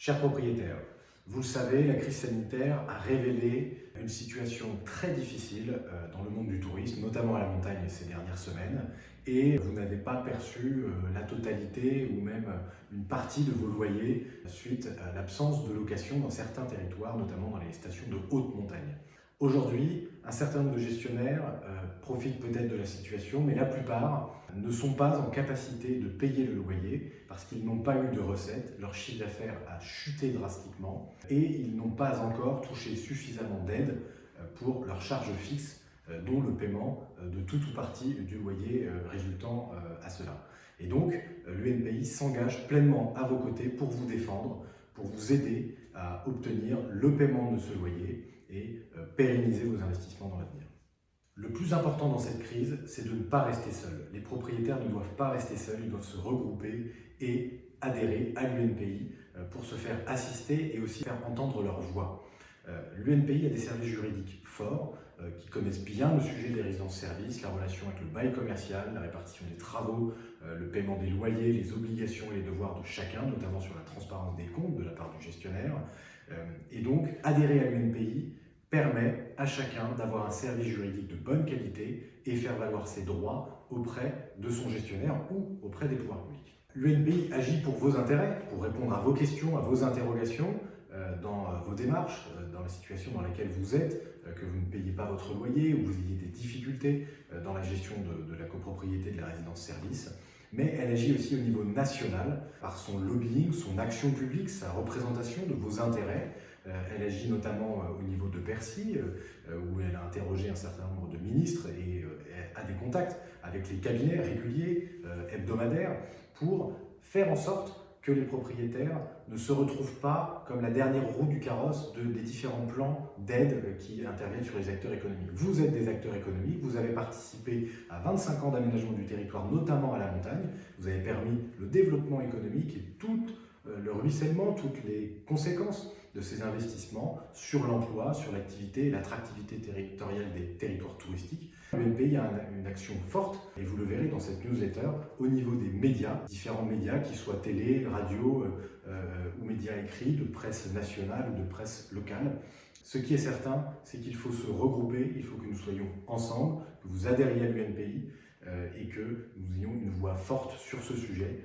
Chers propriétaires, vous le savez, la crise sanitaire a révélé une situation très difficile dans le monde du tourisme, notamment à la montagne ces dernières semaines, et vous n'avez pas perçu la totalité ou même une partie de vos loyers suite à l'absence de location dans certains territoires, notamment dans les stations de haute montagne. Aujourd'hui, un certain nombre de gestionnaires profitent peut-être de la situation, mais la plupart ne sont pas en capacité de payer le loyer parce qu'ils n'ont pas eu de recettes, leur chiffre d'affaires a chuté drastiquement et ils n'ont pas encore touché suffisamment d'aide pour leurs charges fixes, dont le paiement de tout ou partie du loyer résultant à cela. Et donc, l'UNPI s'engage pleinement à vos côtés pour vous défendre, pour vous aider à obtenir le paiement de ce loyer et pérenniser vos investissements dans l'avenir. Le plus important dans cette crise, c'est de ne pas rester seul. Les propriétaires ne doivent pas rester seuls, ils doivent se regrouper et adhérer à l'UNPI pour se faire assister et aussi faire entendre leur voix. L'UNPI a des services juridiques forts qui connaissent bien le sujet des résidences-services, la relation avec le bail commercial, la répartition des travaux, le paiement des loyers, les obligations et les devoirs de chacun, notamment sur la transparence des comptes de la part du gestionnaire. Et donc, adhérer à l'UNPI permet à chacun d'avoir un service juridique de bonne qualité et faire valoir ses droits auprès de son gestionnaire ou auprès des pouvoirs publics. L'UNPI agit pour vos intérêts, pour répondre à vos questions, à vos interrogations dans vos démarches, dans la situation dans laquelle vous êtes, que vous ne payez pas votre loyer ou vous ayez des difficultés dans la gestion de la copropriété de la résidence-service. Mais elle agit aussi au niveau national par son lobbying, son action publique, sa représentation de vos intérêts. Elle agit notamment au niveau de Bercy, où elle a interrogé un certain nombre de ministres et a des contacts avec les cabinets réguliers, hebdomadaires, pour faire en sorte que les propriétaires ne se retrouvent pas comme la dernière roue du carrosse des différents plans d'aide qui interviennent sur les acteurs économiques. Vous êtes des acteurs économiques, vous avez participé à 25 ans d'aménagement du territoire, notamment à la montagne, vous avez permis le développement économique et tout le ruissellement, toutes les conséquences de ces investissements sur l'emploi, sur l'activité et l'attractivité territoriale des territoires touristiques. L'UNPI a une action forte, et vous le verrez dans cette newsletter, au niveau des médias, différents médias, qu'ils soient télé, radio ou médias écrits, de presse nationale ou de presse locale. Ce qui est certain, c'est qu'il faut se regrouper, il faut que nous soyons ensemble, que vous adhériez à l'UNPI et que nous ayons une voix forte sur ce sujet.